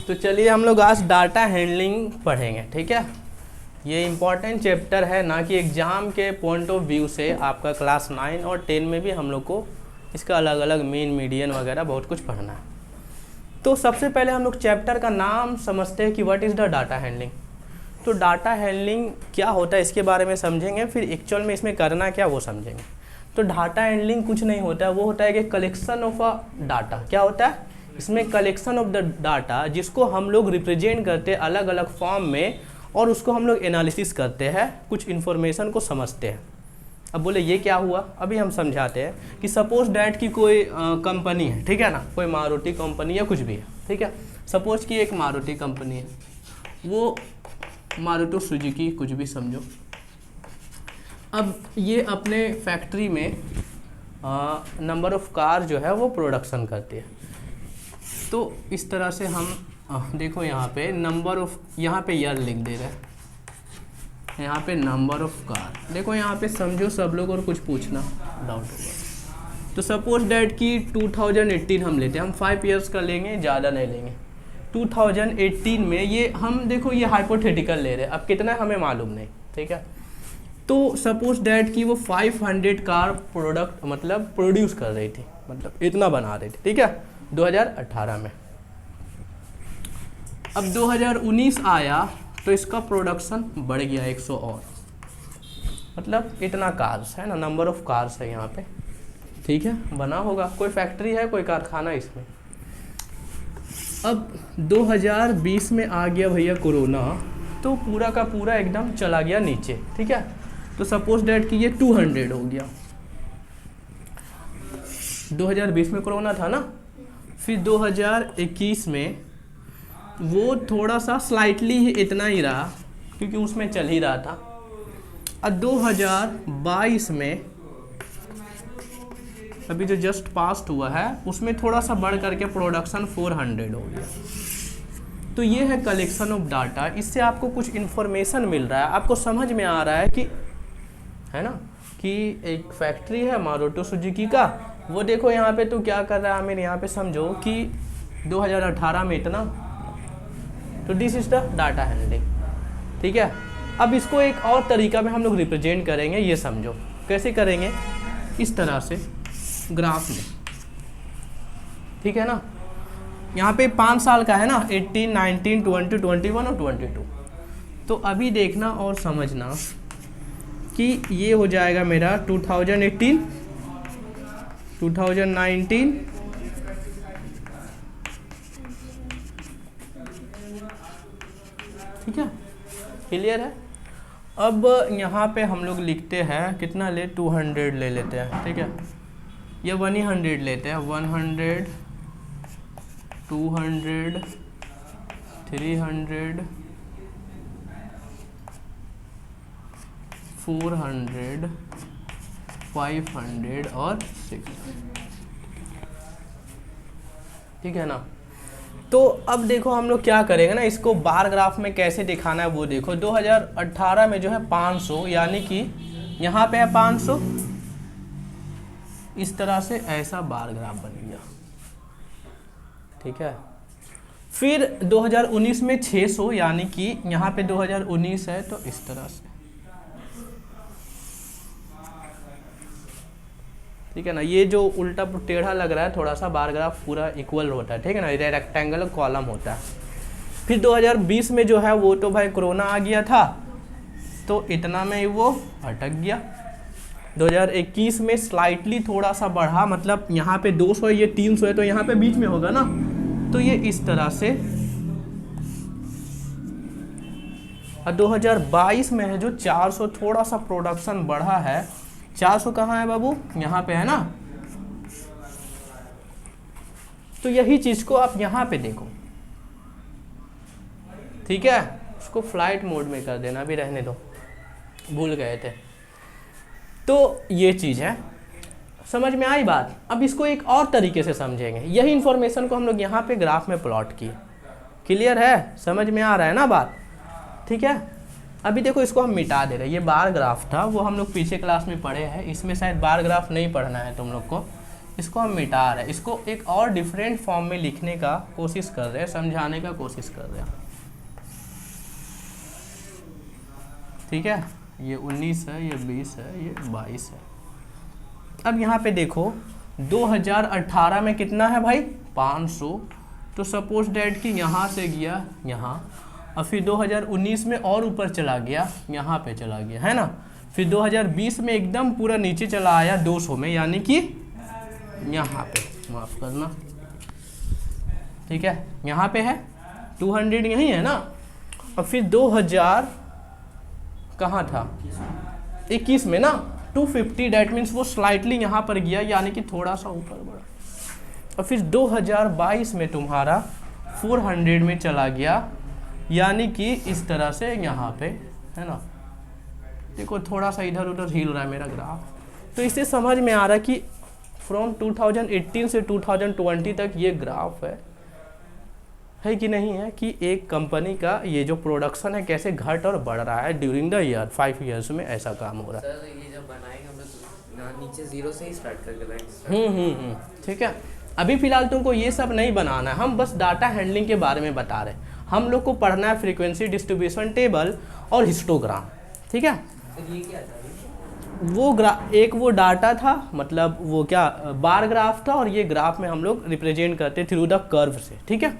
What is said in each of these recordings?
तो चलिए हम लोग आज डाटा हैंडलिंग पढ़ेंगे, ठीक है। ये इम्पॉर्टेंट चैप्टर है, ना कि एग्ज़ाम के पॉइंट ऑफ व्यू से आपका क्लास 9 और 10 में भी हम लोग को इसका अलग अलग मीन मीडियन वगैरह बहुत कुछ पढ़ना है। तो सबसे पहले हम लोग चैप्टर का नाम समझते हैं कि what is the data handling. तो डाटा हैंडलिंग क्या होता है इसके बारे में समझेंगे, फिर एक्चुअल में इसमें करना क्या वो समझेंगे। तो डाटा हैंडलिंग कुछ नहीं होता है, वो होता है कि कलेक्शन ऑफ अ डाटा। क्या होता है इसमें? कलेक्शन ऑफ द डाटा, जिसको हम लोग रिप्रेजेंट करते हैं अलग अलग फॉर्म में और उसको हम लोग एनालिसिस करते हैं, कुछ इन्फॉर्मेशन को समझते हैं। अब बोले ये क्या हुआ, अभी हम समझाते हैं कि सपोज डैट की कोई कंपनी है, ठीक है ना, कोई मारुति कंपनी या कुछ भी है, ठीक है। सपोज कि एक मारुति कंपनी है, वो मारुति सुजुकी कुछ भी समझो। अब ये अपने फैक्ट्री में नंबर ऑफ कार जो है वो प्रोडक्शन करती है। तो इस तरह से हम देखो यहाँ पे नंबर ऑफ, यहाँ पे ईयर लिख दे रहे हैं, यहाँ पे नंबर ऑफ कार। देखो यहाँ पे समझो सब लोग, और कुछ पूछना डाउट होगा। तो सपोज डैट कि 2018 हम लेते हैं, हम 5 ईयर्स का लेंगे, ज़्यादा नहीं लेंगे। 2018 में ये हम देखो ये हाइपोथेटिकल ले रहे हैं, अब कितना है हमें मालूम नहीं, ठीक है। तो सपोज डैट कि वो 500 कार प्रोडक्ट मतलब प्रोड्यूस कर रही थी, मतलब इतना बना रही थी, ठीक है, 2018 में। अब 2019 आया तो इसका प्रोडक्शन बढ़ गया 100 और, मतलब इतना कार्स है ना, नंबर ऑफ कार्स है यहाँ पे, ठीक है, बना होगा, कोई फैक्ट्री है, कोई कारखाना इसमें। अब 2020 में आ गया भैया कोरोना, तो पूरा का पूरा एकदम चला गया नीचे, ठीक है। तो सपोज डैट कि ये 200 हो गया। 2020 में कोरोना था ना, फिर 2021 में वो थोड़ा सा स्लाइटली इतना ही रहा, क्योंकि उसमें चल ही रहा था। अब 2022 में अभी जो जस्ट पास्ट हुआ है उसमें थोड़ा सा बढ़ करके प्रोडक्शन 400 हो गया। तो ये है कलेक्शन ऑफ डाटा। इससे आपको कुछ इन्फॉर्मेशन मिल रहा है, आपको समझ में आ रहा है कि, है ना, कि एक फैक्ट्री है मारुति सुजुकी का, वो देखो यहाँ पे तो क्या कर रहा है हमें, यहाँ पे समझो कि 2018 में इतना, तो this is the data handling, ठीक है। अब इसको एक और तरीका में हम लोग रिप्रेजेंट करेंगे, ये समझो कैसे करेंगे, इस तरह से ग्राफ में, ठीक है ना। यहाँ पे 5 साल का है ना, 18, 19, 20, 21 और 22। तो अभी देखना और समझना कि ये हो जाएगा मेरा 2018, 2019, ठीक है, क्लियर है। अब यहाँ पे हम लोग लिखते हैं कितना ले, 200 ले लेते हैं, ठीक है, या 100 लेते हैं, 100, 200, 300, 400, 500 और 600, ठीक है ना। तो अब देखो हम लोग क्या करेंगे ना, इसको बार ग्राफ में कैसे दिखाना है वो देखो। 2018 में जो है 500, यानी कि यहाँ पे है 500, इस तरह से ऐसा बार ग्राफ बन गया, ठीक है। फिर 2019 में 600, यानी कि यहाँ पे 2019 है तो इस तरह से, ठीक है ना। ये जो उल्टा टेढ़ा लग रहा है थोड़ा सा, बार ग्राफ पूरा इक्वल होता है, ठीक है ना, ये रेक्टेंगुलर कॉलम होता है। फिर 2020 में जो है वो तो भाई कोरोना आ गया था, तो इतना में ही वो अटक गया। 2021 में स्लाइटली थोड़ा सा बढ़ा, मतलब यहाँ पे 200 है, ये 300 है, तो यहाँ पे बीच में होगा ना, तो ये इस तरह से। और 2022 में है जो 400, थोड़ा सा प्रोडक्शन बढ़ा है। 400 कहाँ है बाबू, यहाँ पे है ना। तो यही चीज को आप यहाँ पे देखो, ठीक है। उसको फ्लाइट मोड में कर देना, अभी रहने दो, भूल गए थे। तो ये चीज है, समझ में आई बात। अब इसको एक और तरीके से समझेंगे, यही इंफॉर्मेशन को हम लोग यहाँ पे ग्राफ में प्लॉट किए। क्लियर है, समझ में आ रहा है ना बात, ठीक है। अभी देखो इसको हम मिटा दे रहे हैं, ये बार ग्राफ था, वो हम लोग पीछे क्लास में पढ़े हैं, इसमें शायद बार ग्राफ नहीं पढ़ना है तुम लोग को, इसको हम मिटा रहे हैं, इसको एक और डिफरेंट फॉर्म में लिखने का कोशिश कर रहे हैं, समझाने का कोशिश कर रहे हैं। ठीक है, ये 19 है, ये 20 है, ये 22 है। अब यहाँ पे देखो 2018 में कितना है भाई 500, तो सपोज डैट कि यहाँ से गया यहाँ, और फिर 2019 में और ऊपर चला गया, यहाँ पे चला गया, है ना। फिर 2020 में एकदम पूरा नीचे चला आया 200 में, यानी कि यहाँ पे, माफ़ करना, ठीक है, यहाँ पे है 200 यही है ना। और फिर 2000 कहाँ था 21 में ना 250, डैट मीन्स वो स्लाइटली यहाँ पर गया, यानी कि थोड़ा सा ऊपर बढ़ा। और फिर 2022 में तुम्हारा 400 में चला गया, यानी कि इस तरह से यहाँ पे, है ना। देखो थोड़ा सा इधर उधर हिल रहा है मेरा ग्राफ, तो इससे समझ में आ रहा है कि फ्रॉम 2018 से 2020 तक ये ग्राफ है कि नहीं है, कि एक कंपनी का ये जो प्रोडक्शन है कैसे घट और बढ़ रहा है ड्यूरिंग द ईयर, 5 ईयर्स में ऐसा काम हो रहा है। सर ये जब बनाएंगे हम लोग नीचे 0 से ही स्टार्ट करके लाएंगे। ठीक है, अभी फिलहाल तुमको ये सब नहीं बनाना है, हम बस डाटा हैंडलिंग के बारे में बता रहे हैं। हम लोग को पढ़ना है फ्रीक्वेंसी डिस्ट्रीब्यूशन टेबल और हिस्टोग्राम। ठीक है, ये क्या था? वो एक वो डाटा था, मतलब वो क्या बार ग्राफ था, और ये ग्राफ में हम लोग रिप्रेजेंट करते थ्रू द कर्व से। ठीक है,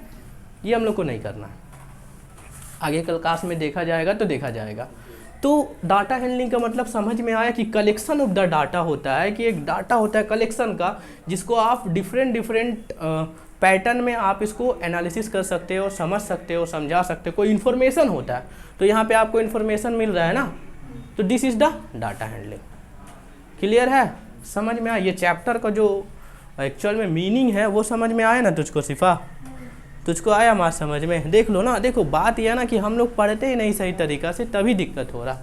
ये हम लोग को नहीं करना है, आगे कल क्लास में देखा जाएगा तो देखा जाएगा। तो डाटा हैंडलिंग का मतलब समझ में आया कि कलेक्शन ऑफ द डाटा होता है, कि एक डाटा होता है कलेक्शन का, जिसको आप डिफरेंट पैटर्न में आप इसको एनालिसिस कर सकते हो, समझ सकते हो, समझा सकते हो। कोई इन्फॉर्मेशन होता है, तो यहाँ पे आपको इन्फॉर्मेशन मिल रहा है ना, तो this is the data handling. Clear है, समझ में आया। ये चैप्टर का जो एक्चुअल में मीनिंग है वो समझ में आया ना तुझको सिफा, तुझको आया माँ समझ में। देख लो ना, देखो बात यह है ना कि हम लोग पढ़ते ही नहीं सही तरीक़ा से, तभी दिक्कत हो रहा।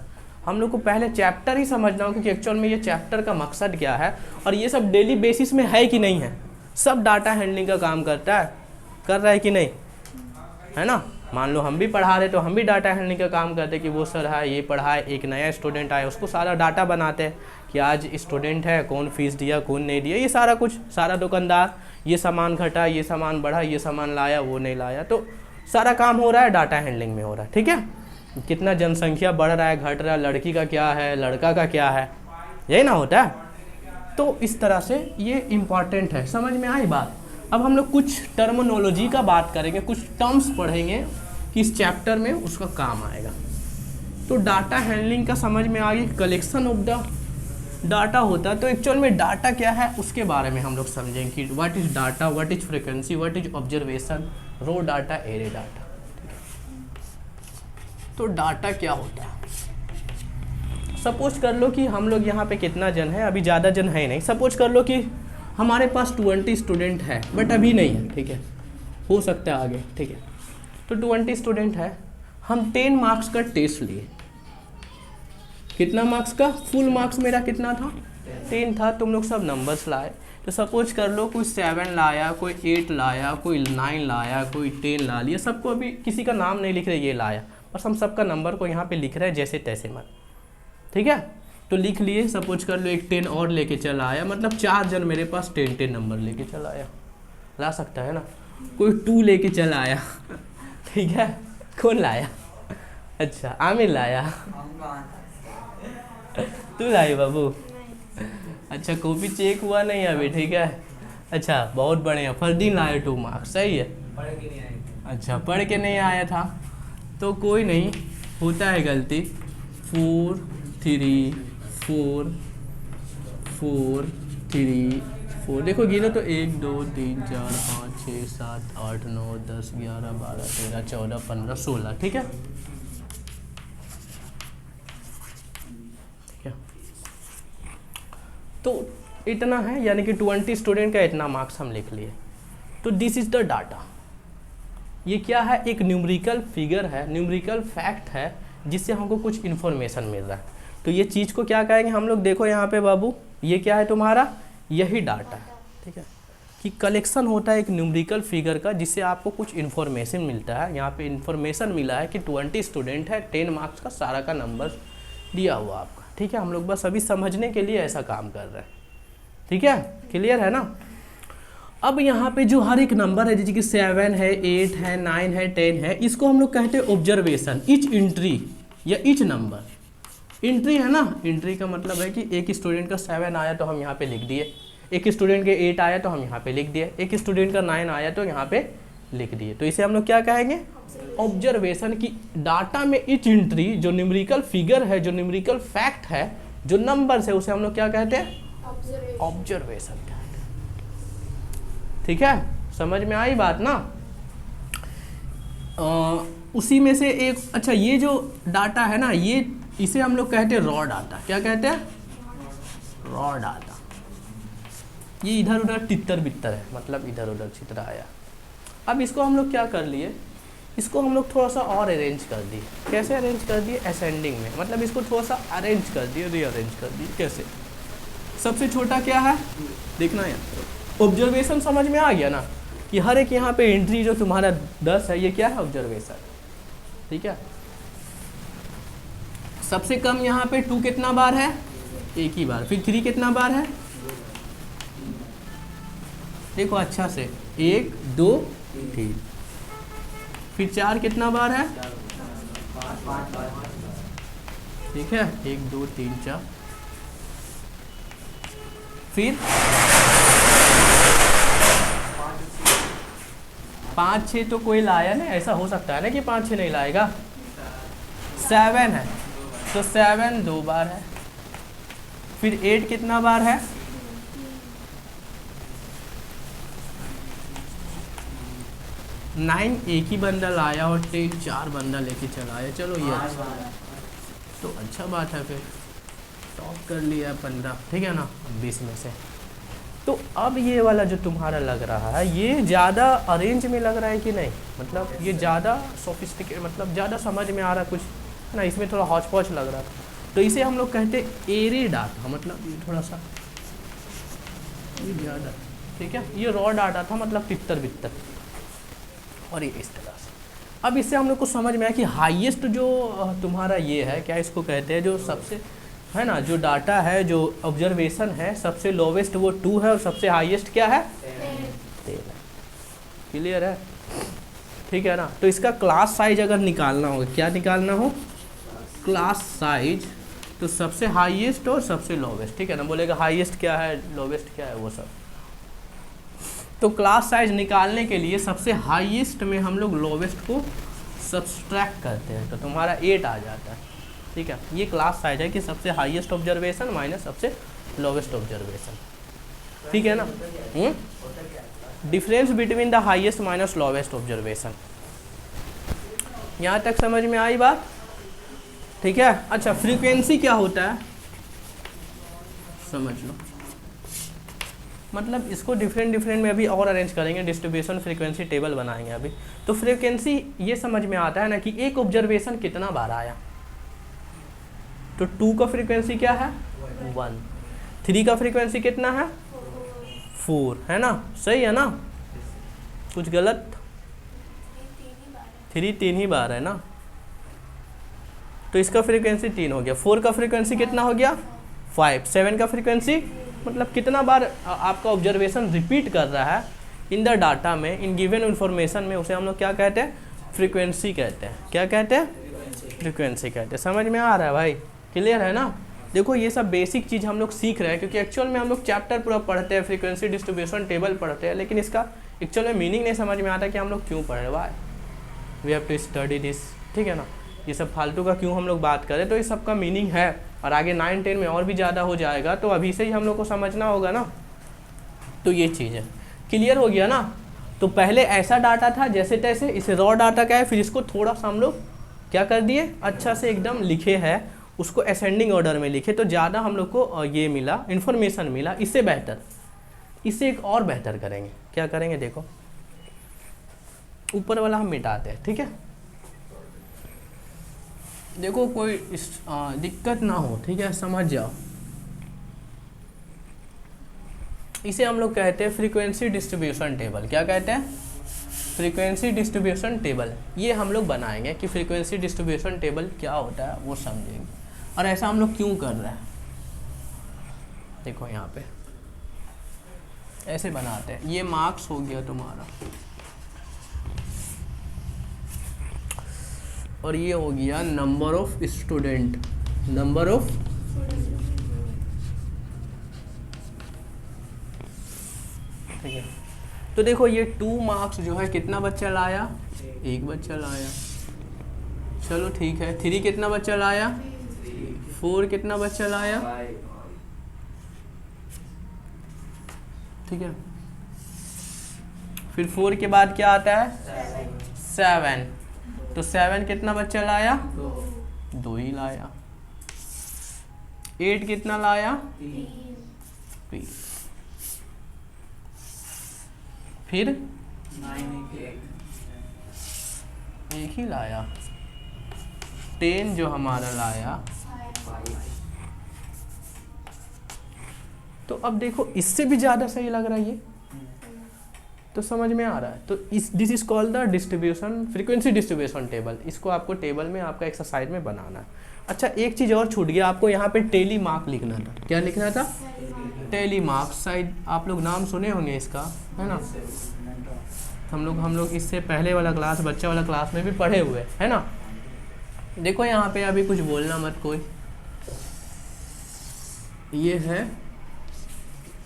हम लोग को पहले चैप्टर ही समझना हो कि एक्चुअल में ये चैप्टर का मकसद क्या है, और ये सब डेली बेसिस में है कि नहीं है। सब डाटा हैंडलिंग का काम करता है, कर रहा है कि नहीं, है ना। मान लो हम भी पढ़ा रहे तो हम भी डाटा हैंडलिंग का काम करते कि वो सर है ये पढ़ाए, एक नया स्टूडेंट आया उसको सारा डाटा बनाते हैं कि आज स्टूडेंट है, कौन फीस दिया कौन नहीं दिया, ये सारा कुछ, सारा दुकानदार, ये सामान घटा, ये सामान बढ़ा, ये सामान लाया वो नहीं लाया, तो सारा काम हो रहा है डाटा हैंडलिंग में हो रहा है। ठीक है, कितना जनसंख्या बढ़ रहा है घट रहा है, लड़की का क्या है लड़का का क्या है, यही ना होता है। तो इस तरह से ये इम्पॉर्टेंट है, समझ में आई बात। अब हम लोग कुछ टर्मिनोलॉजी का बात करेंगे, कुछ टर्म्स पढ़ेंगे कि इस चैप्टर में उसका काम आएगा। तो डाटा हैंडलिंग का समझ में आ गया, कलेक्शन ऑफ द डाटा होता है। तो एक्चुअल में डाटा क्या है उसके बारे में हम लोग समझेंगे कि what is data, what is frequency, what is observation, raw data, array data. तो डाटा क्या होता है, सपोज कर लो कि हम लोग यहाँ पे कितना जन है, अभी ज़्यादा जन है नहीं, सपोज कर लो कि हमारे पास 20 स्टूडेंट है, बट अभी नहीं है, ठीक है, हो सकता है आगे, ठीक है। तो 20 स्टूडेंट है, हम 10 मार्क्स का टेस्ट लिए। कितना मार्क्स का, फुल मार्क्स मेरा कितना था 10 था, तुम लोग सब नंबर्स लाए। तो सपोज कर लो कोई 7 लाया, कोई 8 लाया, कोई 9 लाया, कोई 10 ला लिया, सबको अभी किसी का नाम नहीं लिख रहे ये लाया, बस हम सबका नंबर को यहाँ पे लिख रहे हैं जैसे तैसे मन, ठीक है। तो लिख लिए, सपोज कर लो एक 10 और लेके चला आया, मतलब 4 जन मेरे पास 10 नंबर लेके चला आया, ला सकता है ना। कोई 2 लेके चला आया ठीक है, कौन लाया, अच्छा आमिर लाया तू लाई बाबू, अच्छा कॉपी चेक हुआ नहीं अभी, ठीक है, अच्छा बहुत बढ़िया। फरदीन लाया 2 मार्क्स, सही है, पढ़ के नहीं आए, अच्छा पढ़ के नहीं आया था, तो कोई नहीं, होता है गलती। 4 3 4 4 3 4, देखो गिनो तो 1 2 3 4 5 6 7 8 9 10 11 12 13 14 15 16, ठीक है, ठीक है। तो इतना है, यानी कि 20 स्टूडेंट का इतना मार्क्स हम लिख लिए। तो दिस इज़ द डाटा। ये क्या है, एक न्यूमेरिकल फिगर है, न्यूमेरिकल फैक्ट है, जिससे हमको कुछ इन्फॉर्मेशन मिल रहा है। तो ये चीज़ को क्या कहेंगे हम लोग, देखो यहाँ पे बाबू, ये क्या है तुम्हारा, यही डाटा है, ठीक है, कि कलेक्शन होता है एक न्यूमेरिकल फिगर का, जिससे आपको कुछ इन्फॉर्मेशन मिलता है। यहाँ पे इन्फॉर्मेशन मिला है कि 20 स्टूडेंट है, 10 मार्क्स का सारा का नंबर दिया हुआ आपका, ठीक है। हम लोग बस अभी समझने के लिए ऐसा काम कर रहे हैं, ठीक है, क्लियर है ना। अब यहाँ पे जो हर एक नंबर है, जैसे कि 7 है, 8 है, 9 है, 10 है, इसको हम लोग कहते हैं ऑब्जर्वेशन। ईच एंट्री या ईच नंबर, एंट्री है ना, एंट्री का मतलब है कि एक स्टूडेंट का 7 आया तो हम यहाँ पे लिख दिए, एक स्टूडेंट के 8 आया तो हम यहाँ पे लिख दिए, एक स्टूडेंट का 9 आया तो यहाँ पे लिख दिए। तो इसे हम लोग क्या कहेंगे, ऑब्जर्वेशन की डाटा में ईच एंट्री, जो न्यूमेरिकल फिगर है, जो न्यूमेरिकल फैक्ट है, जो नंबर्स है, उसे हम लोग क्या कहते हैं, ऑब्जर्वेशन कहते हैं। ठीक है, समझ में आई बात ना। उसी में से एक, अच्छा ये जो डाटा है ना, ये इसे हम लोग कहते हैं रॉ डाटा। क्या कहते हैं, रॉ डाटा। ये इधर उधर तितर बितर है, मतलब इधर उधर चित्र आया। अब इसको हम लोग क्या कर लिए, इसको हम लोग थोड़ा सा और अरेंज कर दिए। कैसे अरेंज कर दिए, असेंडिंग में, मतलब इसको थोड़ा सा अरेंज कर दिए, रीअरेंज कर दिए। कैसे, सबसे छोटा क्या है, देखना यार, ऑब्जर्वेशन समझ में आ गया ना, कि हर एक यहाँ पे एंट्री जो तुम्हारा 10 है, ये क्या है, ऑब्जर्वेशन। ठीक है, सबसे कम यहाँ पे 2 कितना बार है, एक ही बार। फिर 3 कितना बार है, देखो अच्छा से, 1 2 3। फिर 4 कितना बार है, ठीक है, 1 2 3 4। फिर 5 6 तो कोई लाया नहीं, ऐसा हो सकता है ना कि 5 6 नहीं लाएगा। 7 है तो 7 2 बार है। फिर 8 कितना बार है, 9 एक ही बंडल आया और 10 4 बंडल लेके चला आया। चलो ये तो अच्छा बात है, फिर टॉप कर लिया 15, ठीक है ना, 20 में से। तो अब ये वाला जो तुम्हारा लग रहा है, ये ज़्यादा अरेंज में लग रहा है कि नहीं, मतलब ये ज़्यादा सोफिस्टिकेट, मतलब ज़्यादा समझ में आ रहा कुछ ना, इसमें थोड़ा हौच पौच लग रहा था। तो इसे हम लोग कहते हैं एरे डाटा, मतलब ये थोड़ा सा ये ज़्यादा, ठीक है, ये रॉ डाटा था, मतलब तितर बितर, और ये इस तरह से। अब इससे हम लोग को समझ में आया कि हाईएस्ट जो तुम्हारा ये है, क्या इसको कहते हैं, जो सबसे है ना, जो डाटा है, जो ऑब्जर्वेशन है, सबसे लोवेस्ट वो 2 है और सबसे हाईएस्ट क्या है, 10 है। क्लियर है, ठीक है ना। तो इसका क्लास साइज अगर निकालना हो, क्या निकालना हो, क्लास साइज, तो सबसे हाईएस्ट और सबसे लोवेस्ट, ठीक है ना, बोलेगा हाईएस्ट क्या है, लोवेस्ट क्या है, वो सब। तो क्लास साइज निकालने के लिए सबसे हाईएस्ट में हम लोग लोवेस्ट को सब्सट्रैक्ट करते हैं, तो तुम्हारा 8 आ जाता है। ठीक है, ये क्लास साइज है कि सबसे हाईएस्ट ऑब्जर्वेशन माइनस सबसे लोवेस्ट ऑब्जर्वेशन, ठीक है ना। Difference between the highest minus lowest observation. यहाँ तक समझ में आई बात, ठीक है। अच्छा, फ्रीक्वेंसी क्या होता है, समझ लो, मतलब इसको डिफरेंट में अभी और अरेंज करेंगे, डिस्ट्रीब्यूशन फ्रीक्वेंसी टेबल बनाएंगे अभी। तो फ्रीक्वेंसी ये समझ में आता है ना कि एक ऑब्जर्वेशन कितना बार आया, तो 2 का फ्रीक्वेंसी क्या है, 1। 3 का फ्रीक्वेंसी कितना है, 4, है ना, सही है ना, कुछ गलत, 3 ही बार है ना, तो इसका फ्रीक्वेंसी 3 हो गया। 4 का फ्रीक्वेंसी कितना हो गया, 5। 7 का फ्रीक्वेंसी, मतलब कितना बार आपका ऑब्जर्वेशन रिपीट कर रहा है इन द डाटा में, इन गिवन इन्फॉर्मेशन में, उसे हम लोग क्या कहते हैं, फ्रीक्वेंसी कहते हैं। क्या कहते हैं, फ्रीक्वेंसी कहते हैं। समझ में आ रहा है भाई, क्लियर है ना। देखो ये सब बेसिक चीज़ हम लोग सीख रहे हैं, क्योंकि एक्चुअल में हम लोग चैप्टर पूरा पढ़ते हैं, फ्रीक्वेंसी डिस्ट्रीब्यूशन टेबल पढ़ते हैं, लेकिन इसका एक्चुअल में मीनिंग नहीं समझ में आता कि हम लोग क्यों पढ़ रहे हैं, why we have to study this, ठीक है ना। ये सब फालतू का क्यों हम लोग बात करें, तो इस सब का मीनिंग है, और आगे 9 10 में और भी ज़्यादा हो जाएगा, तो अभी से ही हम लोग को समझना होगा ना। तो ये चीज़ है, क्लियर हो गया ना। तो पहले ऐसा डाटा था जैसे तैसे, इसे रॉ डाटा का है, फिर इसको थोड़ा सा हम लोग क्या कर दिए, अच्छा से एकदम लिखे है, उसको असेंडिंग ऑर्डर में लिखे, तो ज़्यादा हम लोग को ये मिला, इन्फॉर्मेशन मिला। इससे बेहतर, इससे एक और बेहतर करेंगे, क्या करेंगे, देखो ऊपर वाला हम मिटाते हैं, ठीक है। देखो कोई दिक्कत ना हो, ठीक है, समझ जाओ। इसे हम लोग कहते हैं फ्रीक्वेंसी डिस्ट्रीब्यूशन टेबल। क्या कहते हैं, फ्रीक्वेंसी डिस्ट्रीब्यूशन टेबल। ये हम लोग बनाएंगे कि फ्रीक्वेंसी डिस्ट्रीब्यूशन टेबल क्या होता है, वो समझेंगे, और ऐसा हम लोग क्यों कर रहे हैं। देखो यहाँ पे ऐसे बनाते हैं। ये मार्क्स हो गया तुम्हारा, और ये हो गया number of student, number of, ठीक है। तो देखो ये 2 मार्क्स जो है कितना बच्चा लाया, एक बच्चा लाया। चलो ठीक है, 3 कितना बच्चा लाया, 4 कितना बच्चा लाया, ठीक है। फिर 4 के बाद क्या आता है, 7, तो 7 कितना बच्चा लाया, 2 ही लाया। 8 कितना लाया, 3। फिर 1 ही लाया। 10 जो हमारा लाया, तो अब देखो इससे भी ज़्यादा सही लग रहा है ये, तो समझ में आ रहा है। तो this is called the distribution, frequency distribution table. इसको आपको टेबल में आपका एक्सरसाइज में बनाना है। अच्छा एक चीज़ और छूट गया, आपको यहाँ पे टेली मार्क लिखना था। क्या लिखना था, टेली मार्क। शायद आप लोग नाम सुने होंगे इसका, है ना। हम लोग इससे पहले वाला क्लास, बच्चा वाला क्लास में भी पढ़े हुए, है ना। देखो यहाँ पे अभी कुछ बोलना मत कोई, ये है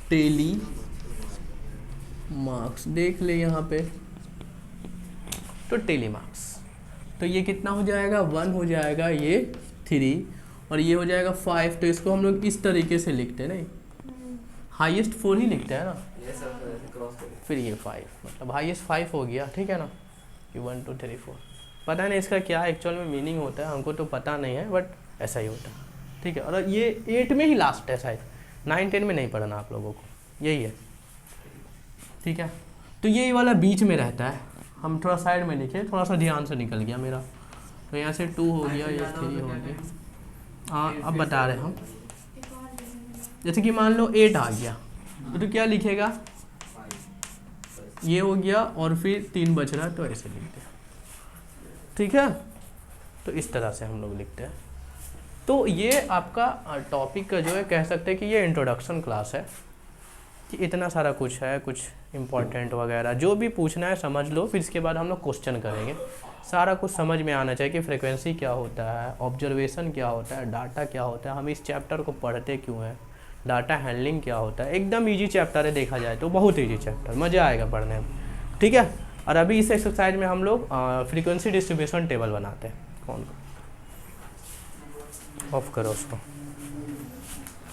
टेली मार्क्स, देख ले यहाँ पे। तो टेली मार्क्स, तो ये कितना हो जाएगा, 1 हो जाएगा, ये 3 और ये हो जाएगा 5। तो इसको हम लोग इस तरीके से लिखते हैं, नहीं हाईएस्ट 4 ही लिखते हैं ना, फिर ये 5, मतलब हाईएस्ट 5 हो गया, ठीक है ना। ये 1 2 3 4, पता नहीं इसका क्या एक्चुअल में मीनिंग होता है, हमको तो पता नहीं है, बट ऐसा ही होता है, ठीक है। और ये 8 में ही लास्ट है शायद, 9 10 में नहीं पढ़ना आप लोगों को, यही है, ठीक है। तो ये वाला बीच में रहता है, हम थोड़ा साइड में लिखे, थोड़ा सा ध्यान से निकल गया मेरा। तो यहाँ से 2 हो गया, ये 3 हो गया। हाँ अब बता रहे हम, जैसे कि मान लो 8 आ गया, तो क्या लिखेगा, ये हो गया और फिर 3 बच रहा है, तो ऐसे लिखते हैं, ठीक है। तो इस तरह से हम लोग लिखते हैं। तो ये आपका टॉपिक का जो है, कह सकते हैं कि ये इंट्रोडक्शन क्लास है, कि इतना सारा कुछ है, कुछ इम्पोर्टेंट वगैरह जो भी पूछना है समझ लो, फिर इसके बाद हम लोग क्वेश्चन करेंगे। सारा कुछ समझ में आना चाहिए कि फ्रीक्वेंसी क्या होता है, ऑब्जर्वेशन क्या होता है, डाटा क्या होता है, हम इस चैप्टर को पढ़ते क्यों हैं, डाटा हैंडलिंग क्या होता है। एकदम ईजी चैप्टर है, देखा जाए तो बहुत ईजी चैप्टर, मज़ा आएगा पढ़ने में, ठीक है। और अभी इस एक्सरसाइज में हम लोग फ्रीक्वेंसी डिस्ट्रीब्यूशन टेबल बनाते हैं। कौन ऑफ करो उसको।